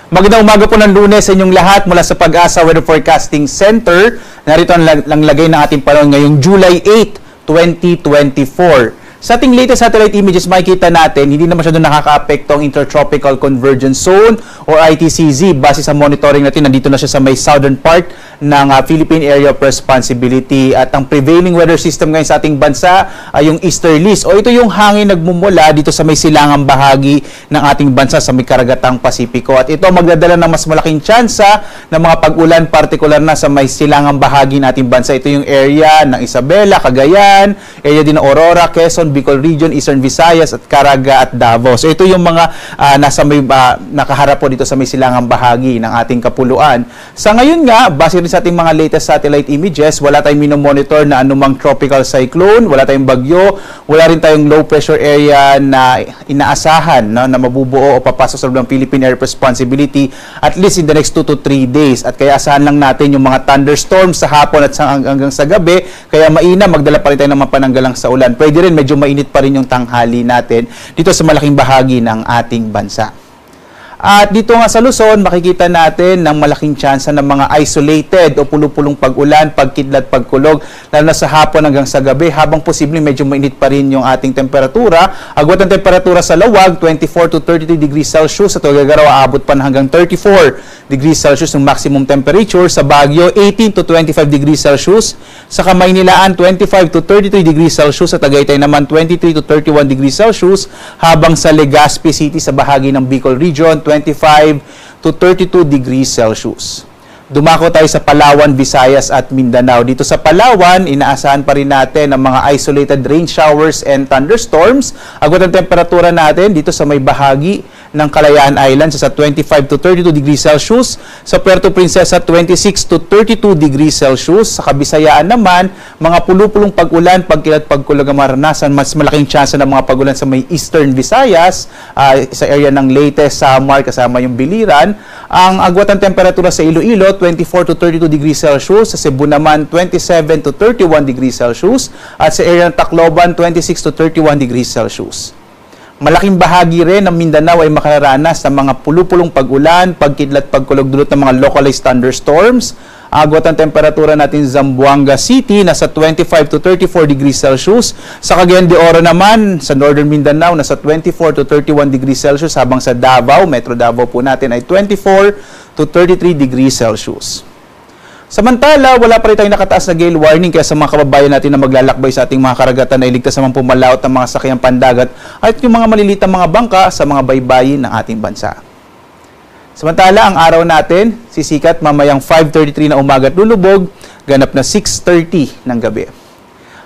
Magandang umaga po ng Lunes sa inyong lahat mula sa Pag-asa Weather Forecasting Center. Narito ang lagay ng ating panahon ngayong July 8, 2024. Sa ating latest satellite images, makikita natin, hindi na masyadong nakaka-apekto ang Intertropical Convergence Zone or ITCZ. Base sa monitoring natin, nandito na siya sa may southern part ng Philippine Area of Responsibility. At ang prevailing weather system ngayon sa ating bansa ay yung easterlies. O ito yung hangin nagmumula dito sa may silangang bahagi ng ating bansa sa may karagatang Pasipiko. At ito magdadala ng mas malaking tsansa ng mga pag-ulan, partikular na sa may silangang bahagi ng ating bansa. Ito yung area ng Isabela, Cagayan, area din ng Aurora, Quezon, Bicol Region, Eastern Visayas at Caraga at Davao. So ito yung mga nasa may nakaharap po dito sa may silangang bahagi ng ating kapuluan. Sa ngayon nga, base rin sa ating mga latest satellite images, wala tayong minomonitor na anumang tropical cyclone, wala tayong bagyo, wala rin tayong low pressure area na inaasahan na mabubuo o papasok sa loob ng Philippine Area of Responsibility at least in the next 2 to 3 days. At kaya asahan lang natin yung mga thunderstorms sa hapon at hanggang sa gabi, kaya mainam, magdala pa rin tayo ng mga pananggalang sa ulan. Pwede rin medyo mainit pa rin yung tanghali natin dito sa malaking bahagi ng ating bansa. At dito nga sa Luzon, makikita natin ng malaking tsansa ng mga isolated o pulupulong pag-ulan, pagkidlat, pagkulog, lalo na sa hapon hanggang sa gabi, habang posibleng medyo mainit pa rin yung ating temperatura. Agwat ng temperatura sa Lawag, 24 to 33 degrees Celsius. Sa Tuguegarao, aabot pa na hanggang 34 degrees Celsius ng maximum temperature. Sa Baguio, 18 to 25 degrees Celsius. Sa Kamaynilaan, 25 to 33 degrees Celsius. Sa Tagaytay naman, 23 to 31 degrees Celsius. Habang sa Legazpi City, sa bahagi ng Bicol Region, 25 to 32 degrees Celsius. Dumako tayo sa Palawan, Visayas at Mindanao. Dito sa Palawan, inaasahan pa rin natin ang mga isolated rain showers and thunderstorms. Agwat ang temperatura natin dito sa may bahagi ng Kalayaan Islands sa 25 to 32 degrees Celsius. Sa Puerto Princesa, 26 to 32 degrees Celsius. Sa Kabisayaan naman, mga pulupulong pag-ulan, pagkilat, pagkulog ang maranasan. Mas malaking tsansa ng mga pag-ulan sa may Eastern Visayas, sa area ng Leyte, Samar, kasama yung Biliran. Ang agwat ng temperatura sa Iloilo, 24 to 32 degrees Celsius. Sa Cebu naman, 27 to 31 degrees Celsius. At sa area ng Tacloban, 26 to 31 degrees Celsius. Malaking bahagi rin ng Mindanao ay makararanas ng mga pulupulong pag-ulan, pagkidlat, pagkulog dulot ng mga localized thunderstorms. Agwat ang temperatura natin sa Zamboanga City, nasa 25 to 34 degrees Celsius. Sa Cagayan de Oro naman, sa Northern Mindanao, nasa 24 to 31 degrees Celsius. Habang sa Davao, Metro Davao po natin ay 24 to 33 degrees Celsius. Samantala, wala pa rin tayong nakataas na gale warning, kaya sa mga kababayan natin na maglalakbay sa ating mga karagatan na iligtas naman pumalaot ng mga sakyang pandagat at yung mga malilitang mga bangka sa mga baybayin ng ating bansa. Samantala, ang araw natin sisikat mamayang 5:33 na umaga at lulubog, ganap na 6:30 ng gabi.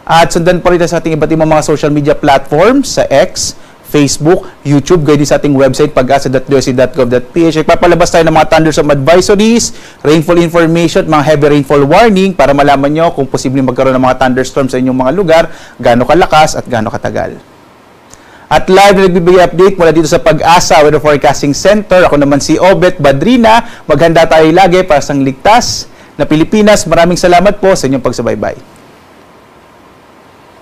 At sundan pa rin sa ating iba't ibang mga social media platforms sa X, Facebook, YouTube, gaya din sa ating website pag-asa.doc.gov.ph. Papalabas tayo ng mga thunderstorm advisories, rainfall information, mga heavy rainfall warning para malaman nyo kung posibleng magkaroon ng mga thunderstorms sa inyong mga lugar, gaano kalakas at gaano katagal. At live na nagbibigay update mula dito sa Pag-asa Weather Forecasting Center. Ako naman si Obet Badrina. Maghanda tayo lagi para sa ligtas na Pilipinas. Maraming salamat po sa inyong pagsubaybay.